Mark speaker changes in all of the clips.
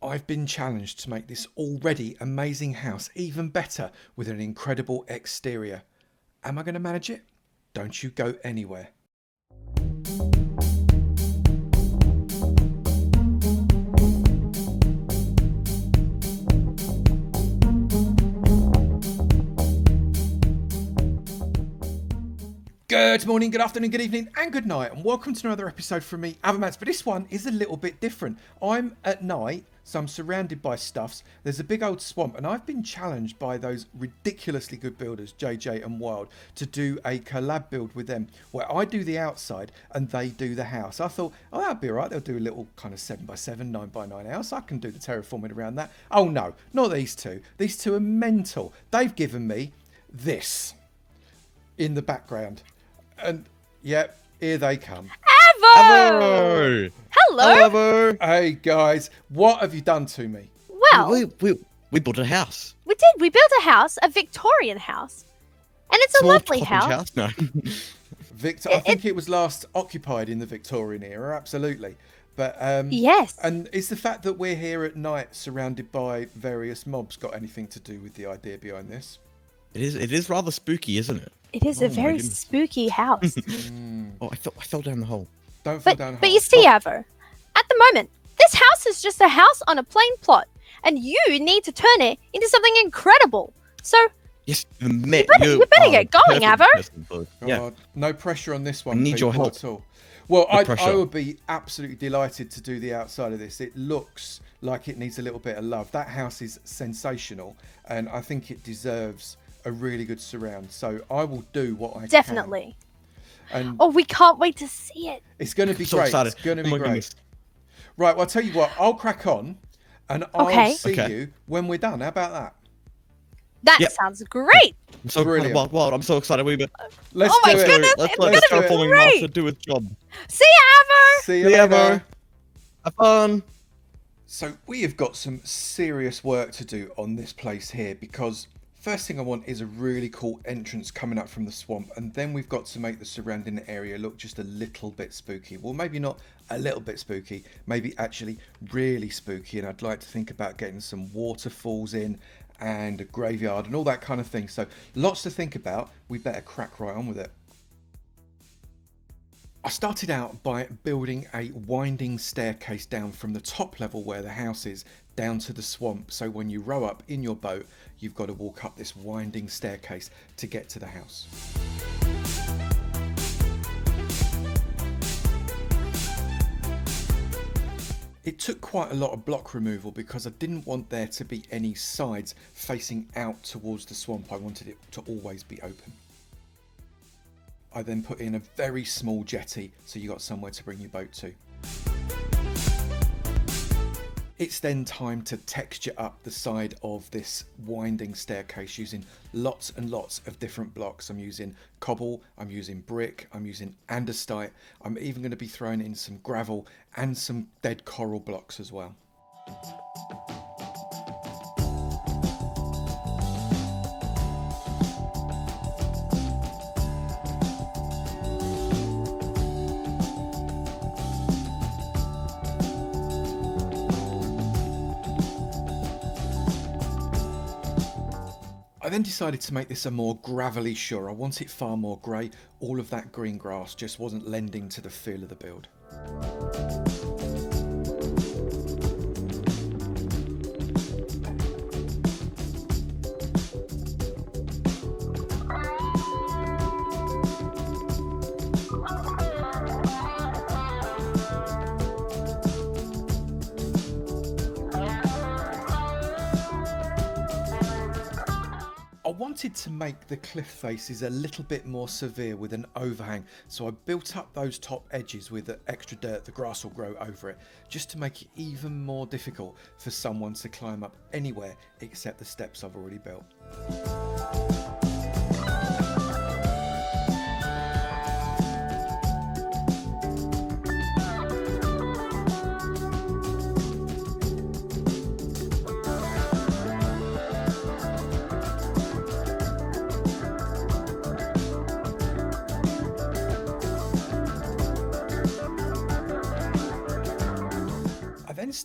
Speaker 1: I've been challenged to make this already amazing house even better with an incredible exterior. Am I going to manage it? Don't you go anywhere. Good morning, good afternoon, good evening, and good night, and welcome to another episode from me, Avomance. But this one is a little bit different. I'm at night, so I'm surrounded by stuffs. There's a big old swamp, and I've been challenged by those ridiculously good builders, JJ and Wild, to do a collab build with them, where I do the outside and they do the house. I thought, oh, that'd be all right. They'll do a little kind of 7x7, 9x9 house. I can do the terraforming around that. Oh no, not these two. These two are mental. They've given me this in the background. And yep, here they come.
Speaker 2: Avo! Hello.
Speaker 3: Avo!
Speaker 1: Hey guys, what have you done to me?
Speaker 2: Well,
Speaker 3: We built a house.
Speaker 2: we did. We built a house, a Victorian house. And it's a
Speaker 3: Small
Speaker 2: lovely
Speaker 3: cottage
Speaker 2: house.
Speaker 3: No.
Speaker 1: Victor, I think it was last occupied in the Victorian era, absolutely. But
Speaker 2: Yes.
Speaker 1: and is the fact that we're here at night surrounded by various mobs got anything to do with the idea behind this?
Speaker 3: It is rather spooky, isn't it?
Speaker 2: It is
Speaker 3: Oh
Speaker 2: a
Speaker 3: my
Speaker 2: very
Speaker 3: goodness.
Speaker 2: spooky house.
Speaker 3: Oh, I fell down the hole.
Speaker 1: Don't fall
Speaker 2: but
Speaker 1: down.
Speaker 2: but you see, Avo, at the moment, this house is just a house on a plain plot. And you need to turn it into something incredible. So,
Speaker 3: Yes, you
Speaker 2: better get going, Avo.
Speaker 3: Yeah.
Speaker 1: No pressure on this one.
Speaker 3: I need your
Speaker 1: people,
Speaker 3: help.
Speaker 1: at all. Well,
Speaker 3: No
Speaker 1: I
Speaker 3: pressure.
Speaker 1: would be absolutely delighted to do the outside of this. It looks like it needs a little bit of love. That house is sensational, and I think it deserves a really good surround. So I will do what I can.
Speaker 2: Definitely.
Speaker 1: And
Speaker 2: Oh, we can't wait to see it.
Speaker 1: it's going to be
Speaker 3: So
Speaker 1: great.
Speaker 3: excited.
Speaker 1: It's going to
Speaker 3: Oh
Speaker 1: be
Speaker 3: my
Speaker 1: great.
Speaker 3: goodness.
Speaker 1: Right, well, I'll tell you what. I'll crack on, and I'll
Speaker 2: Okay.
Speaker 1: see
Speaker 3: Okay.
Speaker 1: you when we're done. How about that?
Speaker 2: That
Speaker 3: Yep.
Speaker 2: sounds great.
Speaker 3: I'm so
Speaker 1: Brilliant.
Speaker 3: Wild. I'm so excited.
Speaker 1: Let's
Speaker 2: Oh my
Speaker 1: do it.
Speaker 2: goodness,
Speaker 3: Let's
Speaker 2: it's
Speaker 3: let
Speaker 2: gonna
Speaker 3: the
Speaker 2: be
Speaker 3: terraforming
Speaker 2: great.
Speaker 3: master do his job.
Speaker 2: See you, Avo.
Speaker 1: See you
Speaker 3: See ya,
Speaker 1: later.
Speaker 3: Avo. Have fun.
Speaker 1: So we have got some serious work to do on this place here, because first thing I want is a really cool entrance coming up from the swamp, and then we've got to make the surrounding area look just a little bit spooky. Well, maybe not a little bit spooky, maybe actually really spooky, and I'd like to think about getting some waterfalls in and a graveyard and all that kind of thing. So lots to think about. We better crack right on with it. I started out by building a winding staircase down from the top level where the house is down to the swamp. So when you row up in your boat, you've got to walk up this winding staircase to get to the house. It took quite a lot of block removal because I didn't want there to be any sides facing out towards the swamp. I wanted it to always be open. I then put in a very small jetty so you got somewhere to bring your boat to. It's then time to texture up the side of this winding staircase using lots and lots of different blocks. I'm using cobble, I'm using brick, I'm using andesite. I'm even going to be throwing in some gravel and some dead coral blocks as well. I then decided to make this a more gravelly shore. I want it far more grey. All of that green grass just wasn't lending to the feel of the build. I wanted to make the cliff faces a little bit more severe with an overhang, so I built up those top edges with the extra dirt. The grass will grow over it, just to make it even more difficult for someone to climb up anywhere except the steps I've already built.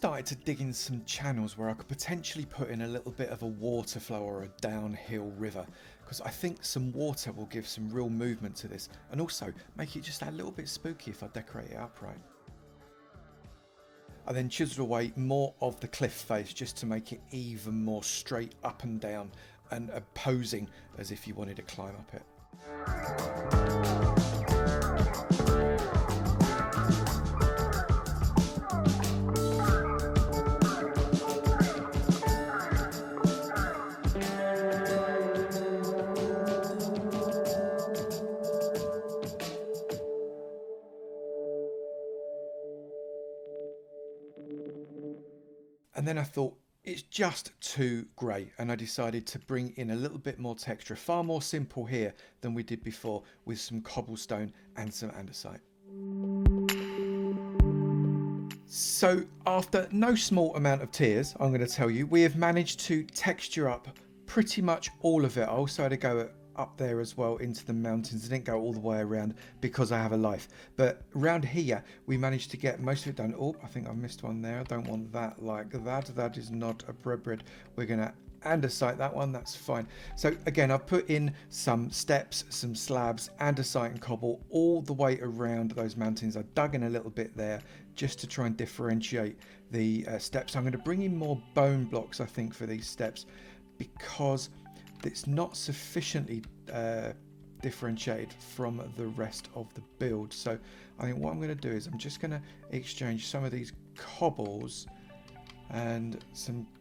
Speaker 1: started to dig in some channels where I could potentially put in a little bit of a water flow or a downhill river, because I think some water will give some real movement to this and also make it just a little bit spooky if I decorate it up right. I then chiseled away more of the cliff face just to make it even more straight up and down and posing as if you wanted to climb up it. And then I thought, it's just too grey, and I decided to bring in a little bit more texture, far more simple here than we did before, with some cobblestone and some andesite. So after no small amount of tears, I'm going to tell you, we have managed to texture up pretty much all of it. I also had to go up there as well into the mountains. I didn't go all the way around because I have a life, but around here we managed to get most of it done. Oh, I think I missed one there. I don't want that like that. That is not appropriate. We're gonna andesite that one, that's fine. So again, I've put in some steps, some slabs, andesite and cobble all the way around those mountains. I dug in a little bit there just to try and differentiate the steps. I'm going to bring in more bone blocks, I think, for these steps, because it's not sufficiently differentiated from the rest of the build. So I think what I'm going to do is I'm just going to exchange some of these cobbles and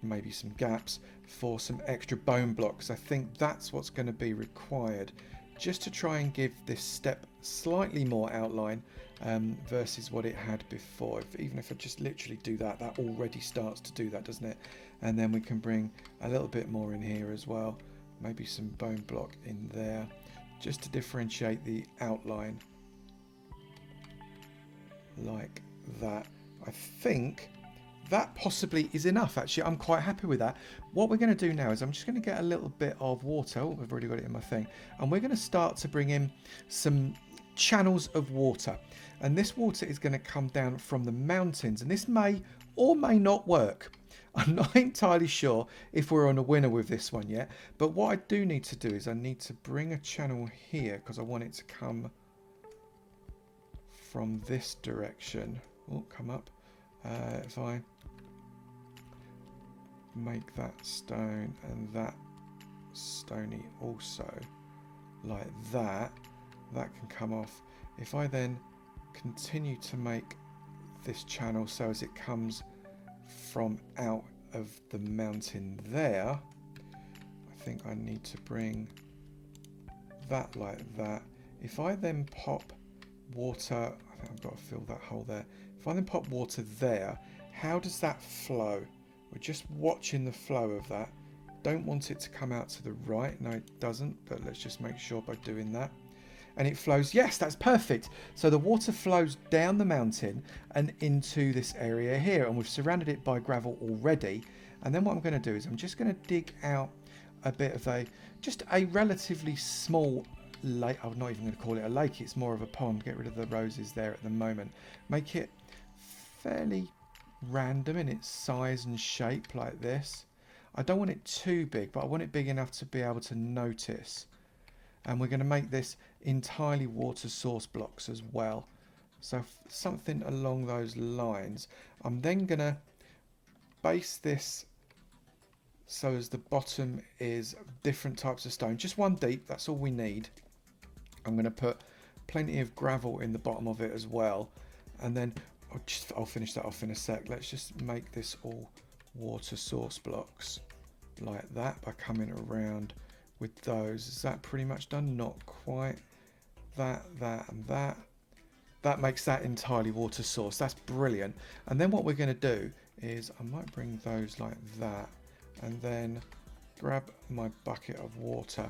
Speaker 1: maybe some gaps for some extra bone blocks. I think that's what's going to be required just to try and give this step slightly more outline versus what it had before. Even if I just literally do that, that already starts to do that, doesn't it? And then we can bring a little bit more in here as well. Maybe some bone block in there just to differentiate the outline like that. I think that possibly is enough. Actually, I'm quite happy with that. What we're going to do now is I'm just going to get a little bit of water. Oh, I've already got it in my thing. And we're going to start to bring in some channels of water. And this water is going to come down from the mountains. And this may or may not work. I'm not entirely sure if we're on a winner with this one yet. But what I do need to do is I need to bring a channel here because I want it to come from this direction. Oh, come up. If I make that stone and that stony also like that, that can come off. If I then continue to make this channel so as it comes from out of the mountain there, I think I need to bring that like that. If I then pop water, I think I've got to fill that hole there. If I then pop water there, how does that flow? We're just watching the flow of that. Don't want it to come out to the right. No, it doesn't, but let's just make sure by doing that. And it flows. Yes, that's perfect. So the water flows down the mountain and into this area here. And we've surrounded it by gravel already. And then what I'm going to do is I'm just going to dig out a bit of just a relatively small lake. I'm not even going to call it a lake. It's more of a pond. Get rid of the roses there at the moment. Make it fairly random in its size and shape like this. I don't want it too big, but I want it big enough to be able to notice. And we're going to make this entirely water source blocks as well. So something along those lines. I'm then going to base this so as the bottom is different types of stone. Just one deep, that's all we need. I'm going to put plenty of gravel in the bottom of it as well. And then I'll finish that off in a sec. Let's just make this all water source blocks like that by coming around with those. Is that pretty much done? Not quite. That, and that. That makes that entirely water source. That's brilliant. And then what we're going to do is I might bring those like that and then grab my bucket of water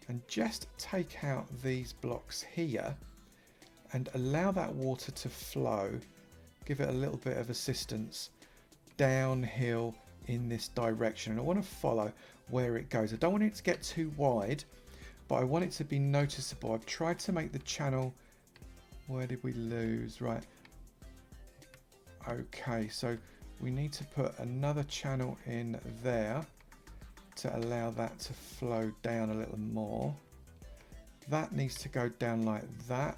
Speaker 1: and just take out these blocks here and allow that water to flow. Give it a little bit of assistance downhill in this direction. And I want to follow where it goes. I don't want it to get too wide, but I want it to be noticeable. I've tried to make the channel. Where did we lose? Right. Okay, so we need to put another channel in there to allow that to flow down a little more. That needs to go down like that.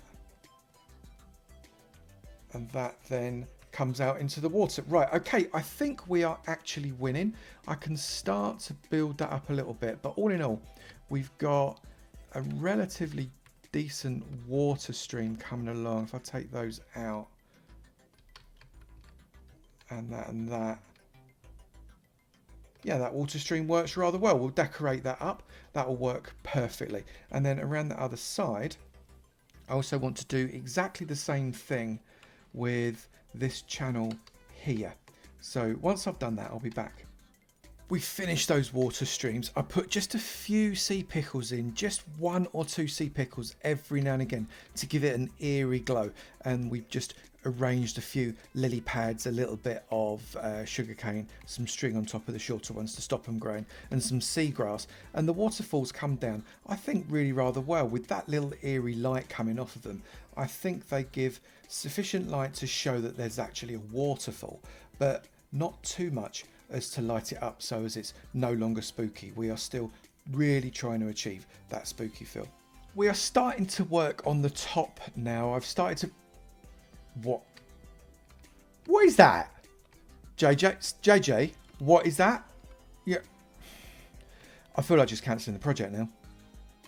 Speaker 1: And that then comes out into the water. Right, okay, I think we are actually winning. I can start to build that up a little bit, but all in all, we've got a relatively decent water stream coming along. If I take those out, and that, yeah, that water stream works rather well. We'll decorate that up. That will work perfectly. And then around the other side, I also want to do exactly the same thing with this channel here. So once I've done that, I'll be back. We finished those water streams. I put just a few sea pickles in, just 1 or 2 sea pickles every now and again to give it an eerie glow. And we've just arranged a few lily pads, a little bit of sugarcane, some string on top of the shorter ones to stop them growing, and some seagrass. And the waterfalls come down, I think, really rather well with that little eerie light coming off of them. I think they give sufficient light to show that there's actually a waterfall, but not too much as to light it up so as it's no longer spooky. We are still really trying to achieve that spooky feel. We are starting to work on the top now. I've started to... What is that? JJ, what is that? Yeah. I feel like just cancelling the project now.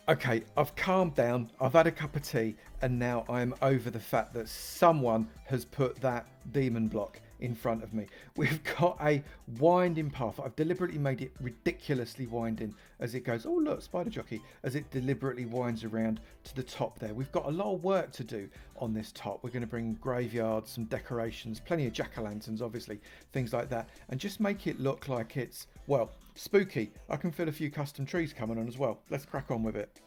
Speaker 1: Okay, I've calmed down, I've had a cup of tea, and now I'm over the fact that someone has put that demon block in front of me. We've got a winding path. I've deliberately made it ridiculously winding as it goes. Oh look, spider jockey, as it deliberately winds around to the top there. We've got a lot of work to do on this top. We're going to bring graveyards, some decorations, plenty of jack-o'-lanterns, obviously, things like that, and just make it look like it's, well, spooky. I can feel a few custom trees coming on as well. Let's crack on with it.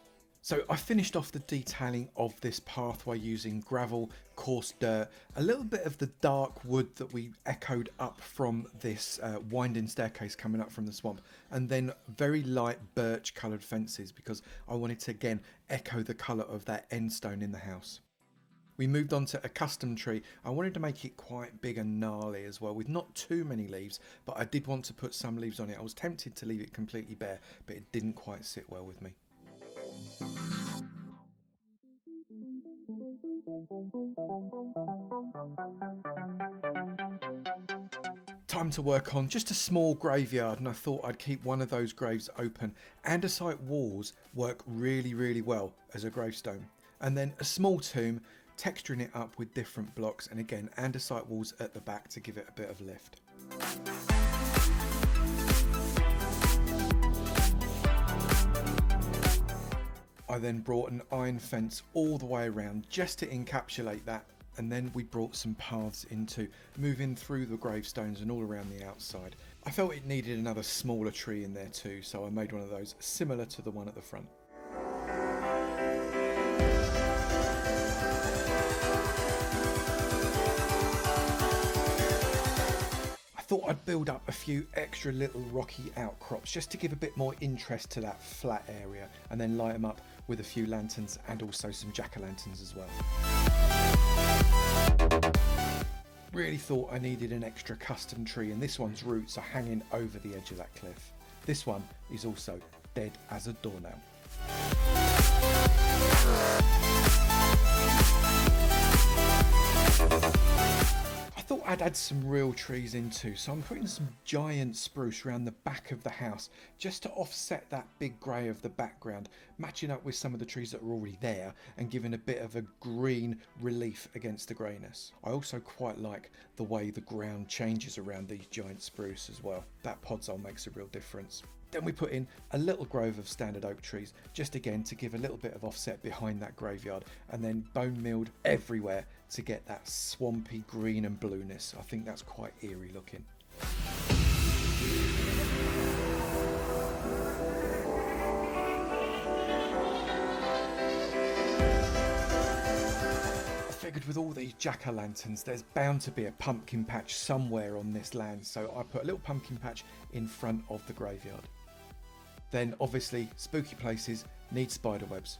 Speaker 1: So I finished off the detailing of this pathway using gravel, coarse dirt, a little bit of the dark wood that we echoed up from this winding staircase coming up from the swamp, and then very light birch coloured fences because I wanted to again echo the colour of that end stone in the house. We moved on to a custom tree. I wanted to make it quite big and gnarly as well with not too many leaves, but I did want to put some leaves on it. I was tempted to leave it completely bare, but it didn't quite sit well with me. Time to work on just a small graveyard, and I thought I'd keep one of those graves open. Andesite walls work really well as a gravestone. And then a small tomb, texturing it up with different blocks, and again andesite walls at the back to give it a bit of lift. I then brought an iron fence all the way around just to encapsulate that, and then we brought some paths into moving through the gravestones and all around the outside. I felt it needed another smaller tree in there too, so I made one of those similar to the one at the front. I thought I'd build up a few extra little rocky outcrops just to give a bit more interest to that flat area, and then light them up with a few lanterns and also some jack-o'-lanterns as well. Really thought I needed an extra custom tree, and this one's roots are hanging over the edge of that cliff. This one is also dead as a doornail. I thought I'd add some real trees in too, so I'm putting some giant spruce around the back of the house just to offset that big grey of the background, matching up with some of the trees that are already there and giving a bit of a green relief against the greyness. I also quite like the way the ground changes around these giant spruce as well. That podzol makes a real difference. Then we put in a little grove of standard oak trees, just again to give a little bit of offset behind that graveyard, and then bone milled everywhere to get that swampy green and blueness. I think that's quite eerie looking. I figured with all these jack-o'-lanterns there's bound to be a pumpkin patch somewhere on this land, so I put a little pumpkin patch in front of the graveyard. Then obviously spooky places need spider webs.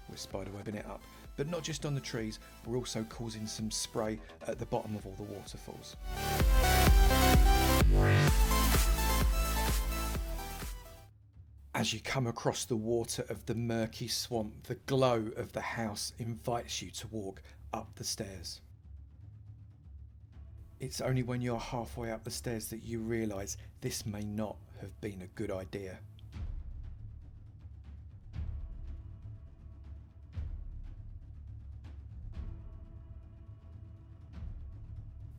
Speaker 1: We're spider webbing it up. But not just on the trees, we're also causing some spray at the bottom of all the waterfalls. As you come across the water of the murky swamp, the glow of the house invites you to walk up the stairs. It's only when you're halfway up the stairs that you realise this may not have been a good idea.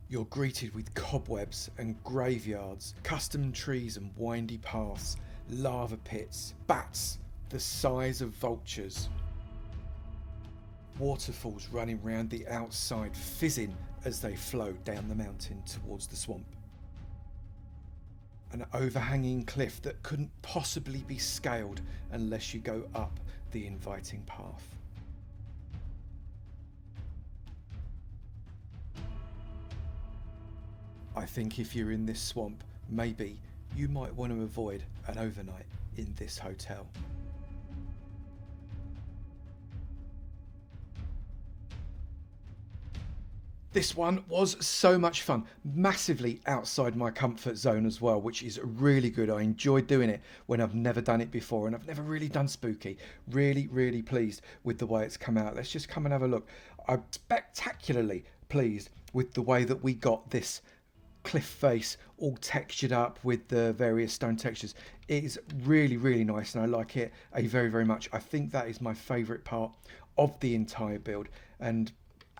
Speaker 1: You're greeted with cobwebs and graveyards, custom trees and windy paths, lava pits, bats the size of vultures, waterfalls running round the outside, fizzing as they flow down the mountain towards the swamp. An overhanging cliff that couldn't possibly be scaled unless you go up the inviting path. I think if you're in this swamp, maybe you might want to avoid an overnight in this hotel. This one was so much fun, massively outside my comfort zone as well, which is really good. I enjoyed doing it when I've never done it before, and I've never really done spooky. Really pleased with the way it's come out. Let's just come and have a look. I'm spectacularly pleased with the way that we got this cliff face all textured up with the various stone textures. It is really nice, and I like it very much. I think that is my favourite part of the entire build, and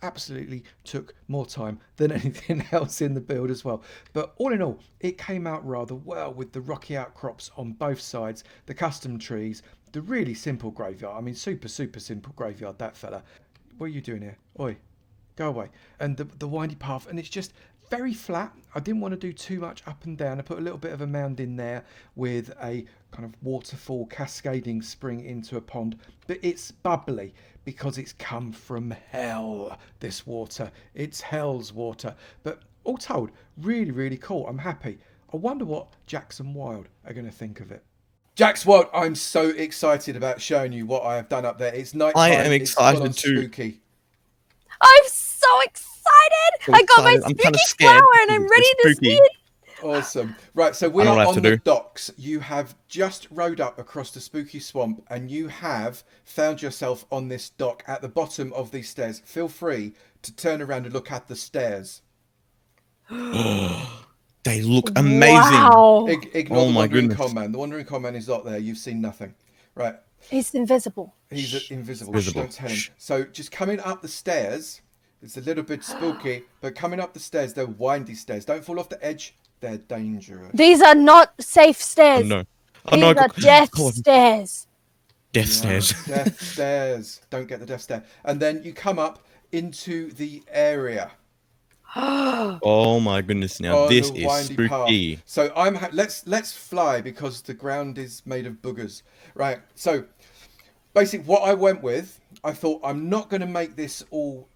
Speaker 1: absolutely took more time than anything else in the build as well. But all in all, it came out rather well with the rocky outcrops on both sides, the custom trees, the really simple graveyard. I mean, super simple graveyard, that fella. What are you doing here? Oi, go away. And the windy path, and it's just very flat. I didn't want to do too much up and down. I put a little bit of a mound in there with a kind of waterfall cascading spring into a pond, but it's bubbly because it's come from hell, this water. It's hell's water. But all told, really cool. I'm happy. I wonder what Jackson Wild are going to think of it. Jax Wild, I'm so excited about showing you what I have done up there. It's night time.
Speaker 3: I am excited too.
Speaker 1: Spooky.
Speaker 2: I'm so excited!
Speaker 3: So
Speaker 2: I got my
Speaker 3: excited. I'm kinda
Speaker 2: spooky
Speaker 3: scared
Speaker 2: flower and I'm
Speaker 3: because
Speaker 2: ready
Speaker 3: it's
Speaker 2: to
Speaker 3: spooky.
Speaker 2: see it.
Speaker 1: Awesome. Right, so we
Speaker 3: I know
Speaker 1: are
Speaker 3: what I have
Speaker 1: on
Speaker 3: to
Speaker 1: the
Speaker 3: do.
Speaker 1: docks. You have just rowed up across the spooky swamp and you have found yourself on this dock at the bottom of these stairs. Feel free to turn around and look at the stairs.
Speaker 3: They look amazing.
Speaker 2: Wow.
Speaker 1: Ignore
Speaker 3: Oh
Speaker 1: the
Speaker 3: my
Speaker 1: wandering
Speaker 3: goodness.
Speaker 1: con man. The wandering con man is not there. You've seen nothing. Right.
Speaker 2: He's invisible.
Speaker 1: He's invisible.
Speaker 3: Invisible.
Speaker 1: Don't tell him. So just coming up the stairs, it's a little bit spooky, but coming up the stairs, they're windy stairs. Don't fall off the edge. They're dangerous.
Speaker 2: These are not safe stairs.
Speaker 3: Oh no. Oh
Speaker 2: These
Speaker 3: no.
Speaker 2: are death
Speaker 3: God.
Speaker 2: stairs.
Speaker 3: Death stairs.
Speaker 1: Death stairs. Don't get the death stare. And then you come up into the area.
Speaker 3: Oh my goodness! Now
Speaker 1: on
Speaker 3: this
Speaker 1: the
Speaker 3: is
Speaker 1: windy
Speaker 3: spooky.
Speaker 1: path. So let's fly because the ground is made of boogers. Right. So basically what I went with, I thought I'm not going to make this all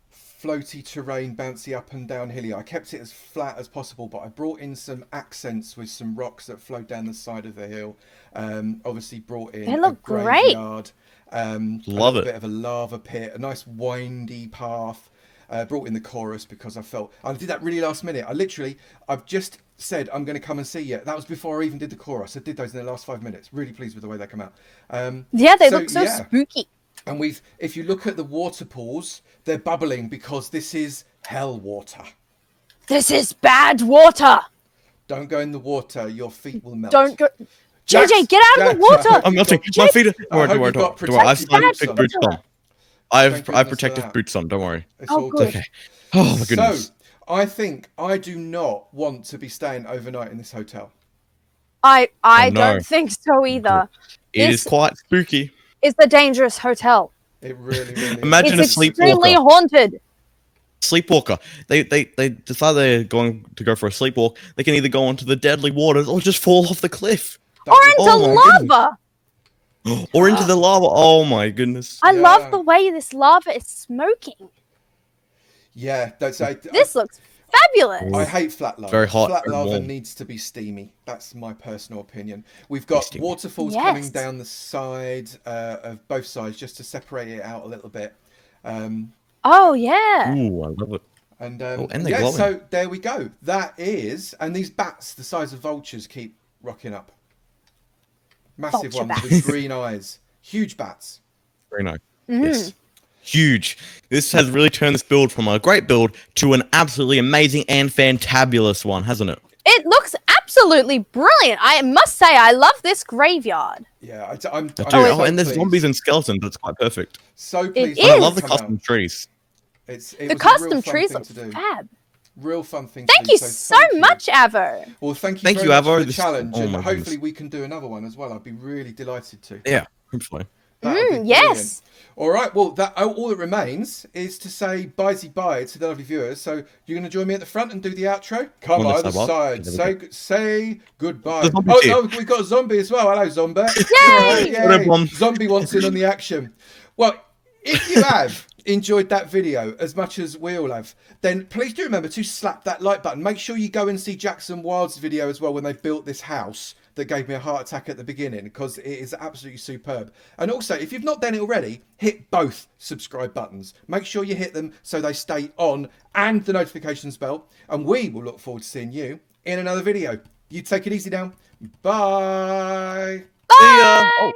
Speaker 1: floaty terrain, bouncy up and down hilly. I kept it as flat as possible, but I brought in some accents with some rocks that flowed down the side of the hill. Obviously brought in
Speaker 2: They look
Speaker 1: a graveyard,
Speaker 3: Love
Speaker 1: a
Speaker 3: it.
Speaker 1: bit of a lava pit, a nice windy path. Brought in the chorus because I felt I did that really last minute. I've just said I'm going to come and see you. That was before I even did the chorus. I did those in the last 5 minutes. Really pleased with the way they come out.
Speaker 2: Yeah, they look so spooky.
Speaker 1: And if you look at the water pools, they're bubbling because this is hell water.
Speaker 2: This is bad water.
Speaker 1: Don't go in the water. Your feet will melt.
Speaker 2: Don't go.
Speaker 1: Jax,
Speaker 2: JJ, get out of the
Speaker 1: Jax,
Speaker 2: water.
Speaker 3: I'm melting. My feet. Don't worry.
Speaker 1: got
Speaker 3: Don't worry. I've
Speaker 1: protective
Speaker 3: protective
Speaker 1: boots
Speaker 3: boots
Speaker 1: on.
Speaker 3: on. I've
Speaker 1: Thank goodness for
Speaker 3: protective
Speaker 1: that.
Speaker 3: boots on. Don't worry.
Speaker 1: It's
Speaker 2: Oh,
Speaker 1: all
Speaker 2: good.
Speaker 3: Okay. Oh my goodness.
Speaker 1: So, I think I do not want to be staying overnight in this hotel.
Speaker 2: I
Speaker 3: Oh, no.
Speaker 2: don't think so either.
Speaker 3: It
Speaker 2: This
Speaker 3: is quite spooky.
Speaker 2: is the dangerous hotel.
Speaker 1: It really is.
Speaker 3: Imagine
Speaker 2: It's
Speaker 3: a
Speaker 2: extremely
Speaker 3: sleepwalker.
Speaker 2: haunted.
Speaker 3: Sleepwalker. They decide they're going to go for a sleepwalk. They can either go onto the deadly waters or just fall off the cliff.
Speaker 2: Or into
Speaker 3: Oh my
Speaker 2: lava.
Speaker 3: Or into the lava. Oh my goodness.
Speaker 2: I
Speaker 1: Yeah.
Speaker 2: love the way this lava is smoking.
Speaker 1: Yeah, that's
Speaker 2: This looks fabulous.
Speaker 1: I hate flat lava.
Speaker 3: Very hot,
Speaker 1: Flat
Speaker 3: very
Speaker 1: lava
Speaker 3: warm.
Speaker 1: needs to be steamy. That's my personal opinion. We've got
Speaker 3: Steamy.
Speaker 1: waterfalls
Speaker 2: Yes.
Speaker 1: coming down the side of both sides just to separate it out a little bit.
Speaker 2: Oh yeah.
Speaker 3: Ooh, I love it.
Speaker 1: And,
Speaker 3: and they're
Speaker 1: yeah,
Speaker 3: glowing.
Speaker 1: so there we go. That is, and these bats, the size of vultures, keep rocking up. Massive
Speaker 2: Vulture
Speaker 1: ones
Speaker 2: bats.
Speaker 1: with green eyes. Huge bats.
Speaker 3: Very nice.
Speaker 2: Mm.
Speaker 3: Yes. Huge. This has really turned this build from a great build to an absolutely amazing and fantabulous one, hasn't it?
Speaker 2: It looks absolutely brilliant. I must say, I love this graveyard.
Speaker 1: Yeah,
Speaker 3: I do.
Speaker 1: so
Speaker 3: And there's
Speaker 1: pleased.
Speaker 3: zombies and skeletons. That's quite perfect.
Speaker 1: So pleased.
Speaker 2: It
Speaker 3: And I
Speaker 2: is.
Speaker 3: love the
Speaker 1: Come out.
Speaker 3: custom trees.
Speaker 1: It was
Speaker 2: The
Speaker 1: a real
Speaker 2: custom
Speaker 1: fun
Speaker 2: trees
Speaker 1: thing
Speaker 2: look
Speaker 1: to do.
Speaker 2: fab.
Speaker 1: Real fun thing
Speaker 2: Thank
Speaker 1: to
Speaker 2: you
Speaker 1: do.
Speaker 2: so
Speaker 1: thank you.
Speaker 2: much, Avo.
Speaker 1: Well, thank you
Speaker 3: Thank
Speaker 1: very
Speaker 3: you,
Speaker 1: much
Speaker 3: Avo.
Speaker 1: for the
Speaker 3: This-
Speaker 1: challenge,
Speaker 3: oh
Speaker 1: and
Speaker 3: my
Speaker 1: hopefully
Speaker 3: goodness.
Speaker 1: we can do another one as well. I'd be really delighted to.
Speaker 3: Yeah, hopefully.
Speaker 1: That would be brilliant.
Speaker 2: Yes.
Speaker 1: All right. Well, all that remains is to say bye to the lovely viewers. So you're going to join me at the front and do the outro. Come
Speaker 3: On
Speaker 1: on,
Speaker 3: the
Speaker 1: the
Speaker 3: side.
Speaker 1: side. Say goodbye.
Speaker 3: The zombie's here.
Speaker 1: Oh, we've got a zombie as well. Hello, zombie.
Speaker 2: Yay!
Speaker 1: Yay.
Speaker 3: What a bomb.
Speaker 1: Zombie wants in on the action. Well, if you have enjoyed that video as much as we all have, then please do remember to slap that like button. Make sure you go and see Jackson Wild's video as well when they built this house that gave me a heart attack at the beginning, because it is absolutely superb. And also, if you've not done it already, hit both subscribe buttons. Make sure you hit them so they stay on, and the notifications bell. And we will look forward to seeing you in another video. You take it easy now. Bye.
Speaker 3: See ya. Oh.